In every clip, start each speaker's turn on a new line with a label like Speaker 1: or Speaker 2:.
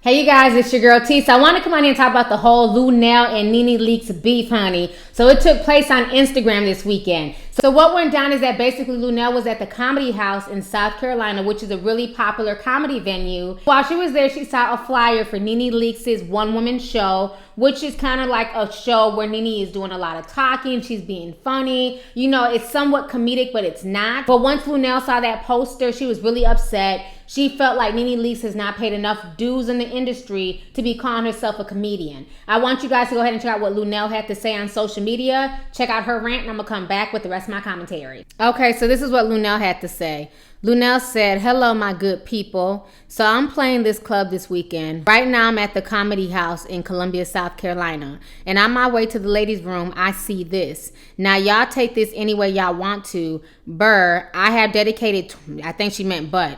Speaker 1: Hey you guys, it's your girl T. So I want to come on here and talk about the whole Luenell and NeNe Leakes beef, honey. So it took place on Instagram this weekend. So what went down is that basically Luenell was at the Comedy House in South Carolina, which is a really popular comedy venue. While she was there, she saw a flyer for NeNe Leakes' one-woman show, which is kind of like a show where NeNe is doing a lot of talking. She's being funny. You know, it's somewhat comedic, but it's not. But once Luenell saw that poster, she was really upset. She felt like NeNe Leakes has not paid enough dues in the industry to be calling herself a comedian. I want you guys to go ahead and check out what Luenell had to say on social media. Check out her rant, and I'm gonna come back with the rest of my commentary. Okay, so this is what Luenell had to say. Luenell said, "Hello, my good people. So I'm playing this club this weekend. Right now I'm at the Comedy House in Columbia, South Carolina. And on my way to the ladies' room, I see this. Now y'all take this any way y'all want to. Burr, I have dedicated," I think she meant but.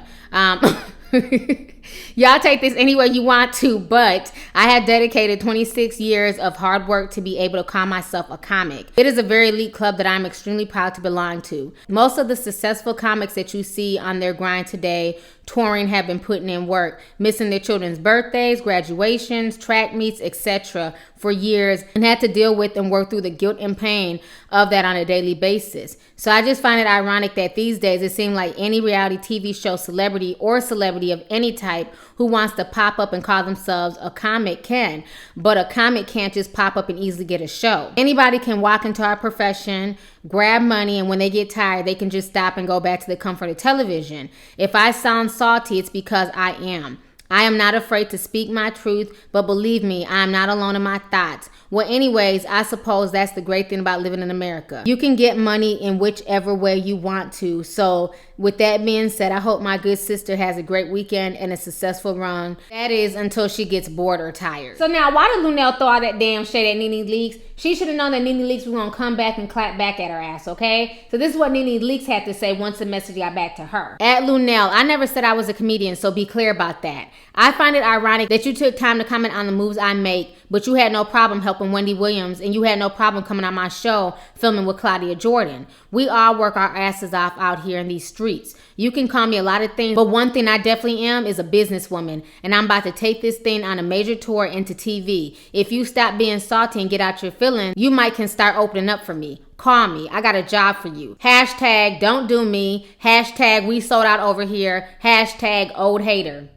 Speaker 1: Y'all take this any way you want to, but I have dedicated 26 years of hard work to be able to call myself a comic. It is a very elite club that I'm extremely proud to belong to. Most of the successful comics that you see on their grind today, touring, have been putting in work, missing their children's birthdays, graduations, track meets, etc. for years, and had to deal with and work through the guilt and pain of that on a daily basis. So I just find it ironic that these days it seems like any reality TV show celebrity or celebrity of any type who wants to pop up and call themselves a comic can, but a comic can't just pop up and easily get a show. Anybody can walk into our profession, grab money, and when they get tired, they can just stop and go back to the comfort of television. If I sound salty, it's because I am. I am not afraid to speak my truth, but believe me, I am not alone in my thoughts. Well, anyways, I suppose that's the great thing about living in America. You can get money in whichever way you want to. So with that being said, I hope my good sister has a great weekend and a successful run. That is until she gets bored or tired. So now, why did Luenell throw all that damn shade at NeNe Leakes? She should have known that NeNe Leakes was going to come back and clap back at her ass, okay? So this is what NeNe Leakes had to say once the message got back to her. At Luenell, I never said I was a comedian, so be clear about that. I find it ironic that you took time to comment on the moves I make, but you had no problem helping Wendy Williams, and you had no problem coming on my show filming with Claudia Jordan. We all work our asses off out here in these streets. You can call me a lot of things, but one thing I definitely am is a businesswoman, and I'm about to take this thing on a major tour into TV. If you stop being salty and get out your feelings, you might can start opening up for me. Call me. I got a job for you. Hashtag don't do me. Hashtag we sold out over here. Hashtag old hater.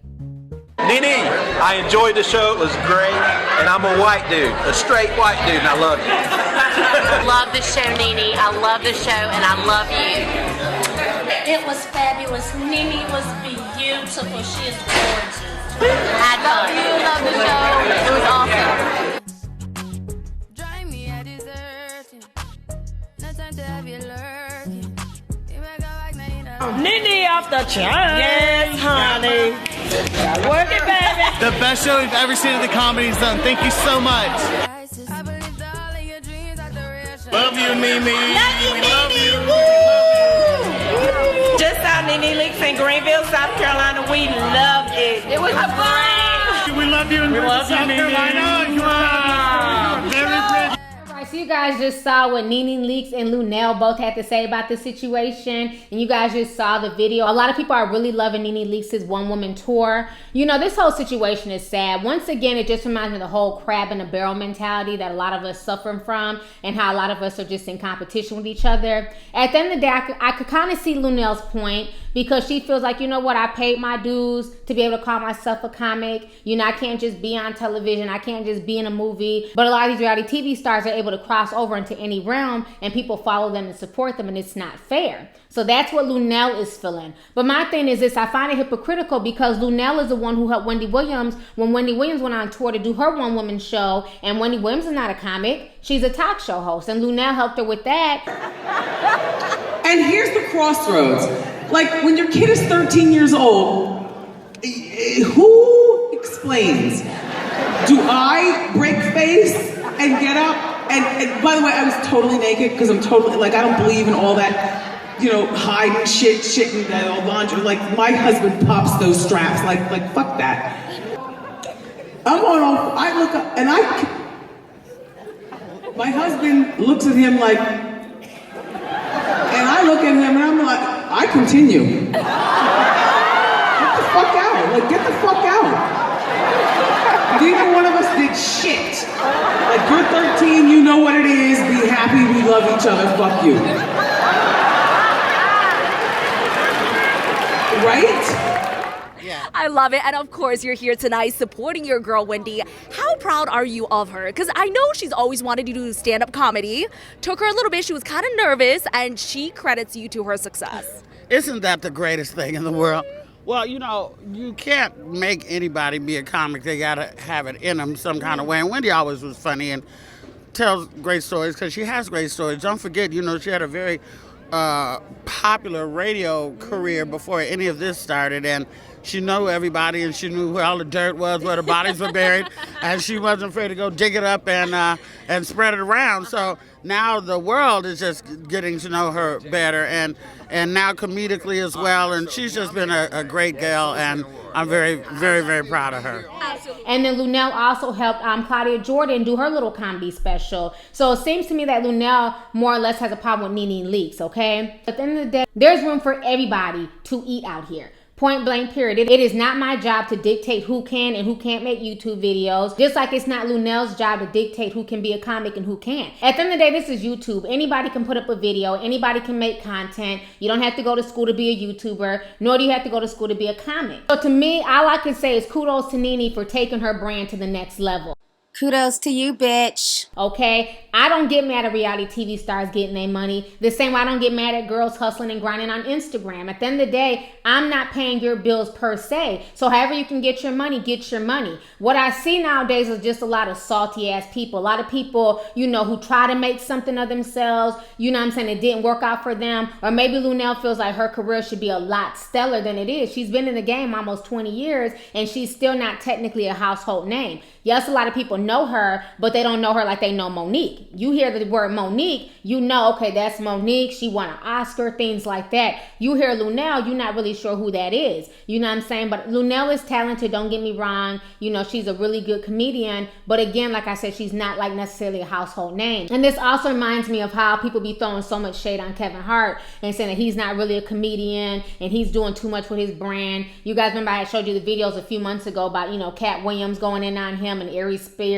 Speaker 2: NeNe, I enjoyed the show. It was great. And I'm a white dude, a straight white dude, and I love you.
Speaker 3: Love the show, NeNe. I love the show, and I love you.
Speaker 4: It was fabulous. NeNe was beautiful. She is gorgeous.
Speaker 3: I love you. Love the show. It was awesome.
Speaker 5: NeNe off the chain. Yes, honey. Work it, baby.
Speaker 6: The best show we've ever seen at the Comedy Zone. Thank you so much. Love you, NeNe.
Speaker 5: Love you, NeNe. Woo! Just saw NeNe Leakes in Greenville, South Carolina. We loved it. It was great.
Speaker 6: We love you in South Carolina. You are very pretty.
Speaker 1: So you guys just saw what NeNe Leakes and Luenell both had to say about the situation, and you guys just saw the video. A lot of people are really loving NeNe Leakes' one-woman tour. You know, this whole situation is sad. Once again, it just reminds me of the whole crab in a barrel mentality that a lot of us suffering from, and how a lot of us are just in competition with each other. At the end of the day, I could kind of see Luenell's point, because she feels like, you know what, I paid my dues to be able to call myself a comic. You know, I can't just be on television. I can't just be in a movie. But a lot of these reality TV stars are able to cross over into any realm, and people follow them and support them, and it's not fair. So that's what Luenell is feeling. But my thing is this: I find it hypocritical, because Luenell is the one who helped Wendy Williams when Wendy Williams went on tour to do her one-woman show, and Wendy Williams is not a comic. She's a talk show host, and Luenell helped her with that.
Speaker 7: And here's the crossroads. Like, when your kid is 13 years old, who explains? Do I break face and get up? And by the way, I was totally naked, because I'm totally, like, I don't believe in all that, you know, hiding shit and that all laundry. Like, my husband pops those straps. Like fuck that. I'm on off, I look up, and my husband looks at him like, and I look at him, and I'm like, I continue. Get the fuck out. Like, get the fuck out. Neither one of us did shit. Like, you're 13, you know what it is. Be happy, we love each other. Fuck you. Right?
Speaker 8: I love it. And of course, you're here tonight supporting your girl, Wendy. How proud are you of her? Because I know she's always wanted to do stand-up comedy. Took her a little bit. She was kind of nervous, and she credits you to her success.
Speaker 9: Isn't that the greatest thing in the world? Well, you know, you can't make anybody be a comic. They got to have it in them some kind of way. And Wendy always was funny and tells great stories because she has great stories. Don't forget, you know, she had a very popular radio career before any of this started, and she knew everybody, and she knew where all the dirt was, where the bodies were buried, and she wasn't afraid to go dig it up and spread it around. So now the world is just getting to know her better, and now comedically as well, and she's just been a great gal, and I'm very, very, very proud of her.
Speaker 1: And then Luenell also helped Claudia Jordan do her little comedy special. So it seems to me that Luenell more or less has a problem with NeNe Leakes, okay? At the end of the day, there's room for everybody to eat out here. Point blank period. It is not my job to dictate who can and who can't make YouTube videos, just like it's not Luenell's job to dictate who can be a comic and who can't. At the end of the day, this is YouTube. Anybody can put up a video. Anybody can make content. You don't have to go to school to be a YouTuber, nor do you have to go to school to be a comic. So to me, all I can say is kudos to NeNe for taking her brand to the next level.
Speaker 10: Kudos to you, bitch.
Speaker 1: Okay? I don't get mad at reality TV stars getting their money. The same way I don't get mad at girls hustling and grinding on Instagram. At the end of the day, I'm not paying your bills per se. So however you can get your money, get your money. What I see nowadays is just a lot of salty ass people. A lot of people, you know, who try to make something of themselves. You know what I'm saying? It didn't work out for them. Or maybe Luenell feels like her career should be a lot stellar than it is. She's been in the game almost 20 years and she's still not technically a household name. Yes, a lot of people know her, but they don't know her like they know Monique. You hear the word Monique, you know, okay, that's Monique. She won an Oscar, things like that. You hear Luenell, you're not really sure who that is. You know what I'm saying? But Luenell is talented, don't get me wrong. You know, she's a really good comedian. But again, like I said, she's not like necessarily a household name. And this also reminds me of how people be throwing so much shade on Kevin Hart and saying that he's not really a comedian and he's doing too much with his brand. You guys remember I had showed you the videos a few months ago about, you know, Cat Williams going in on him and Ari Spears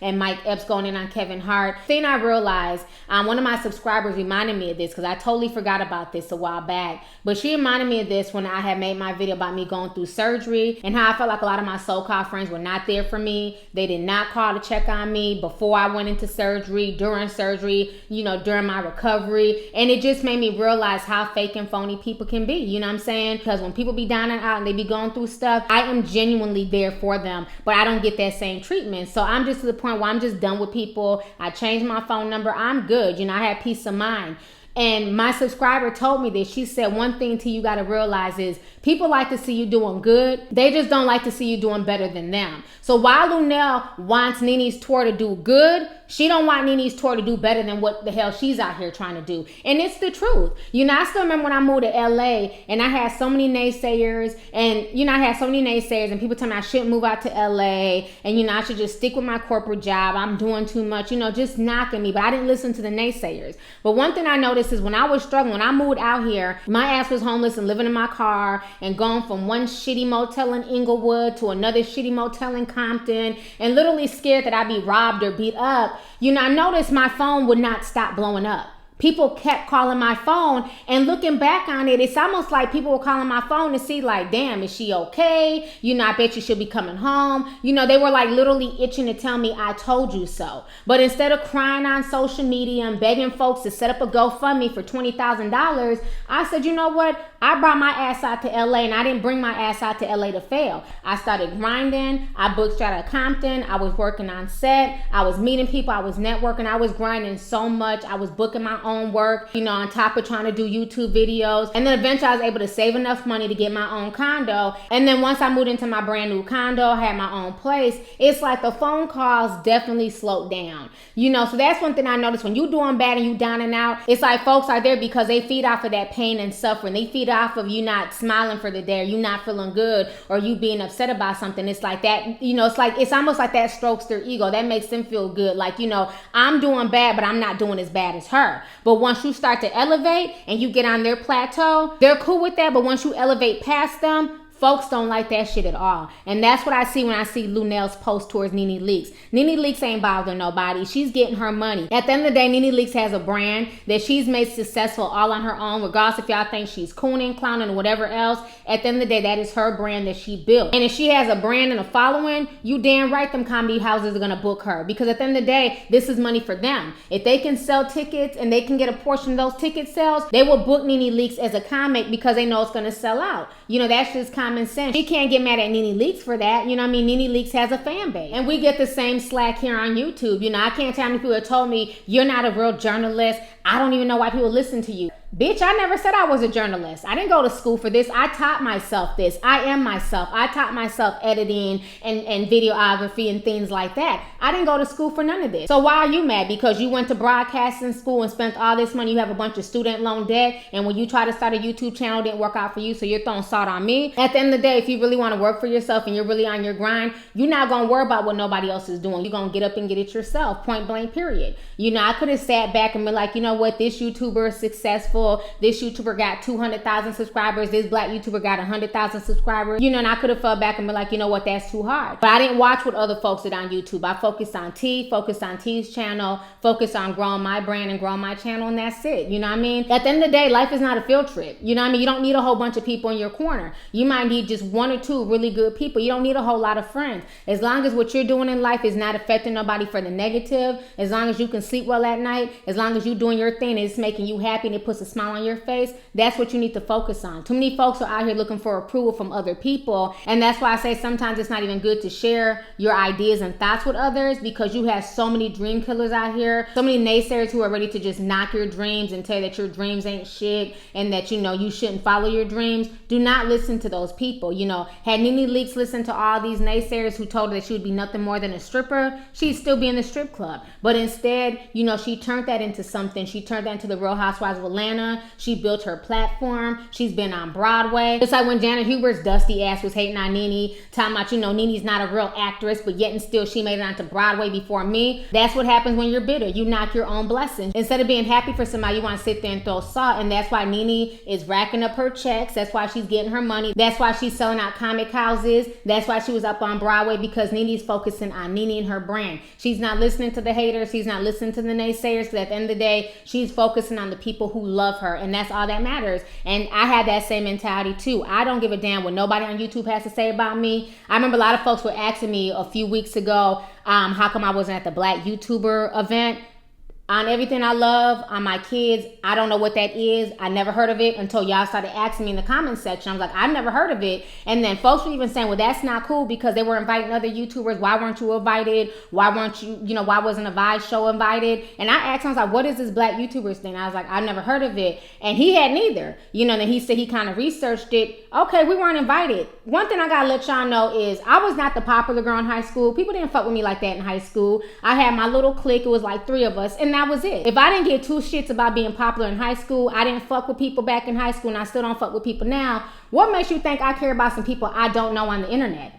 Speaker 1: and Mike Epps going in on Kevin Hart. Thing I realized, one of my subscribers reminded me of this because I totally forgot about this a while back. But she reminded me of this when I had made my video about me going through surgery and how I felt like a lot of my so-called friends were not there for me. They did not call to check on me before I went into surgery, during surgery, you know, during my recovery. And it just made me realize how fake and phony people can be. You know what I'm saying? Because when people be down and out and they be going through stuff, I am genuinely there for them, but I don't get that same treatment. So I'm just to the point where I'm just done with people. I changed my phone number. I'm good. You know, I have peace of mind. And my subscriber told me this. She said, one thing you got to realize is people like to see you doing good. They just don't like to see you doing better than them. So while Luenell wants NeNe's tour to do good, she don't want NeNe's tour to do better than what the hell she's out here trying to do. And it's the truth. You know, I still remember when I moved to LA and I had so many naysayers and, you know, and people tell me I shouldn't move out to LA and, you know, I should just stick with my corporate job. I'm doing too much, you know, just knocking me. But I didn't listen to the naysayers. But one thing I noticed is when I was struggling, when I moved out here, my ass was homeless and living in my car and going from one shitty motel in Inglewood to another shitty motel in Compton and literally scared that I'd be robbed or beat up. You know, I noticed my phone would not stop blowing up. People kept calling my phone, and looking back on it, it's almost like people were calling my phone to see like, damn, is she okay? You know, I bet you should be coming home. You know, they were like literally itching to tell me I told you so. But instead of crying on social media and begging folks to set up a GoFundMe for $20,000, I said, you know what? I brought my ass out to LA and I didn't bring my ass out to LA to fail. I started grinding. I booked straight out of Compton. I was working on set. I was meeting people. I was networking. I was grinding so much. I was booking my own work, you know, on top of trying to do YouTube videos. And then eventually I was able to save enough money to get my own condo. And then once I moved into my brand new condo, I had my own place, it's like the phone calls definitely slowed down. You know, so that's one thing I noticed. When you doing bad and you down and out, it's like folks are there because they feed off of that pain and suffering. They feed off of you not smiling for the day, or you not feeling good, or you being upset about something. It's like that, you know, it's almost like that strokes their ego. That makes them feel good. Like, you know, I'm doing bad, but I'm not doing as bad as her. But once you start to elevate and you get on their plateau, they're cool with that. But once you elevate past them, folks don't like that shit at all. And that's what I see when I see Luenell's post towards NeNe Leakes. NeNe Leakes ain't bothering nobody. She's getting her money. At the end of the day, NeNe Leakes has a brand that she's made successful all on her own, regardless if y'all think she's cooning, clowning, or whatever else. At the end of the day, that is her brand that she built. And if she has a brand and a following, you damn right them comedy houses are gonna book her, because at the end of the day, this is money for them. If they can sell tickets and they can get a portion of those ticket sales, they will book NeNe Leakes as a comic because they know it's gonna sell out. You know, that's just common sense. She can't get mad at NeNe Leakes for that. You know what I mean? NeNe Leakes has a fan base. And we get the same slack here on YouTube. You know, I can't tell how many people have told me, you're not a real journalist. I don't even know why people listen to you. Bitch, I never said I was a journalist. I didn't go to school for this. I taught myself this. I am myself. I taught myself editing and videography and things like that. I didn't go to school for none of this. So why are you mad? Because you went to broadcasting school and spent all this money. You have a bunch of student loan debt. And when you try to start a YouTube channel, it didn't work out for you. So you're throwing salt on me. At the end of the day, if you really want to work for yourself and you're really on your grind, you're not going to worry about what nobody else is doing. You're going to get up and get it yourself. Point blank, period. You know, I could have sat back and been like, you know what? This YouTuber is successful. This YouTuber got 200,000 subscribers. This black YouTuber got 100,000 subscribers. You know, and I could have fell back and been like, you know what, that's too hard. But I didn't watch what other folks did on YouTube. I focused on T, focused on T's channel, focused on growing my brand and growing my channel, and that's it. You know what I mean? At the end of the day, life is not a field trip. You know what I mean? You don't need a whole bunch of people in your corner. You might need just one or two really good people. You don't need a whole lot of friends. As long as what you're doing in life is not affecting nobody for the negative, as long as you can sleep well at night, as long as you're doing your thing and it's making you happy and it puts a smile on your face, that's what you need to focus on. Too many folks are out here looking for approval from other people, and that's why I say sometimes it's not even good to share your ideas and thoughts with others, because you have so many dream killers out here, so many naysayers who are ready to just knock your dreams and tell you that your dreams ain't shit and that, you know, you shouldn't follow your dreams. Do not listen to those people. You know, had NeNe Leakes listened to all these naysayers who told her that she would be nothing more than a stripper, she'd still be in the strip club. But instead, you know, she turned that into something. She turned that into the Real Housewives of Atlanta. She built her platform. She's been on Broadway. Just like when Janet Huber's dusty ass was hating on NeNe, talking about, you know, NeNe's not a real actress, but yet and still she made it onto Broadway before me. That's what happens when you're bitter. You knock your own blessings. Instead of being happy for somebody, you want to sit there and throw salt. And that's why NeNe is racking up her checks. That's why she's getting her money. That's why she's selling out comic houses. That's why she was up on Broadway, because NeNe's focusing on NeNe and her brand. She's not listening to the haters. She's not listening to the naysayers, because at the end of the day, she's focusing on the people who love her, and that's all that matters. And I had that same mentality too. I don't give a damn what nobody on YouTube has to say about me. I remember a lot of folks were asking me a few weeks ago, how come I wasn't at the black YouTuber event. On everything I love, on my kids, I don't know what that is. I never heard of it until y'all started asking me in the comments section. I was like, I've never heard of it. And then folks were even saying, well, that's not cool because they were inviting other YouTubers. Why weren't you invited? Why weren't you, you know, why wasn't a Vice show invited? And I asked him, I was like, what is this black YouTubers thing? I was like, I've never heard of it. And he had neither. You know, and then he said he kind of researched it. Okay, we weren't invited. One thing I gotta let y'all know is I was not the popular girl in high school. People didn't fuck with me like that in high school. I had my little clique. It was like 3 of us, and that was it. If I didn't get 2 shits about being popular in high school, I didn't fuck with people back in high school, and I still don't fuck with people now, what makes you think I care about some people I don't know on the internet?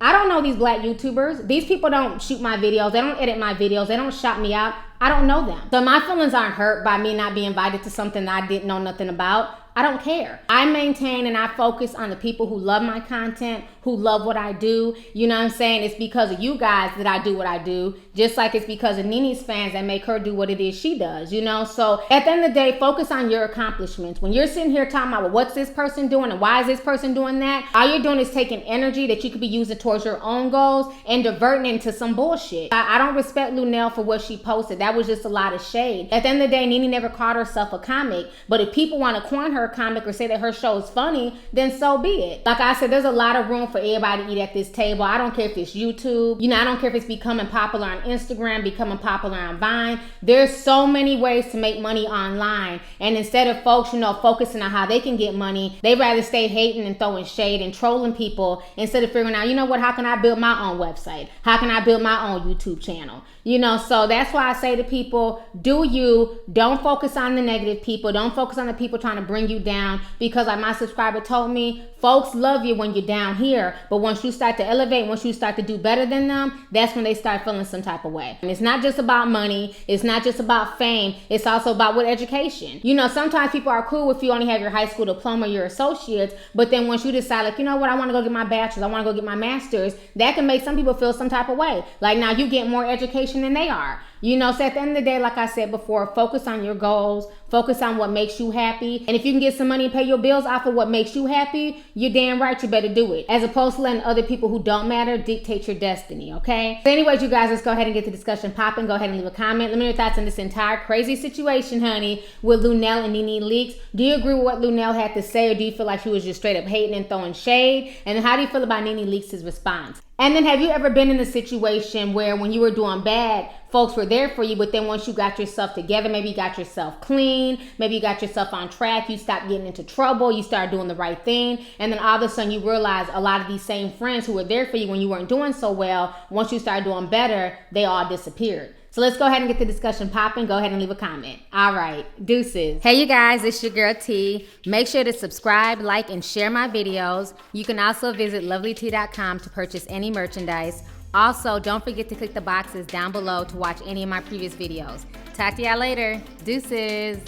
Speaker 1: I don't know these black YouTubers. These people don't shoot my videos. They don't edit my videos. They don't shout me out. I don't know them. So my feelings aren't hurt by me not being invited to something that I didn't know nothing about. I don't care. I maintain and I focus on the people who love my content, who love what I do. You know what I'm saying? It's because of you guys that I do what I do. Just like it's because of NeNe's fans that make her do what it is she does, you know? So at the end of the day, focus on your accomplishments. When you're sitting here talking about, well, what's this person doing and why is this person doing that? All you're doing is taking energy that you could be using towards your own goals and diverting into some bullshit. I don't respect Luenell for what she posted. That was just a lot of shade. At the end of the day, NeNe never called herself a comic. But if people want to coin her a comic or say that her show is funny, then so be it. Like I said, there's a lot of room for everybody to eat at this table. I don't care if it's YouTube. You know, I don't care if it's becoming popular on Instagram, becoming popular on Vine. There's so many ways to make money online. And instead of folks, you know, focusing on how they can get money, they rather stay hating and throwing shade and trolling people instead of figuring out, you know what, how can I build my own website? How can I build my own YouTube channel? You know, so that's why I say to people, do you, don't focus on the negative people. Don't focus on the people trying to bring you down, because like my subscriber told me, folks love you when you're down here, but once you start to elevate, once you start to do better than them, that's when they start feeling some type of way. And it's not just about money, it's not just about fame, it's also about what education. You know, sometimes people are cool if you only have your high school diploma, your associates, but then once you decide, like, you know what, I want to go get my bachelor's, I want to go get my master's, that can make some people feel some type of way. Like, now you get more education than they are. You know, so at the end of the day, like I said before, focus on your goals, focus on what makes you happy. And if you can get some money and pay your bills off of what makes you happy, you're damn right, you better do it. As opposed to letting other people who don't matter dictate your destiny, okay? So anyways, you guys, let's go ahead and get the discussion popping. Go ahead and leave a comment. Let me know your thoughts on this entire crazy situation, honey, with Luenell and NeNe Leakes. Do you agree with what Luenell had to say, or do you feel like she was just straight up hating and throwing shade? And then how do you feel about NeNe Leakes' response? And then have you ever been in a situation where when you were doing bad, folks were there for you, but then once you got yourself together, maybe you got yourself clean, maybe you got yourself on track, you stopped getting into trouble, you started doing the right thing, and then all of a sudden you realize a lot of these same friends who were there for you when you weren't doing so well, once you started doing better, they all disappeared. So let's go ahead and get the discussion popping. Go ahead and leave a comment. All right, deuces. Hey you guys, it's your girl T. Make sure to subscribe, like, and share my videos. You can also visit Lovelyti.com to purchase any merchandise. Also, don't forget to click the boxes down below to watch any of my previous videos. Talk to y'all later. Deuces.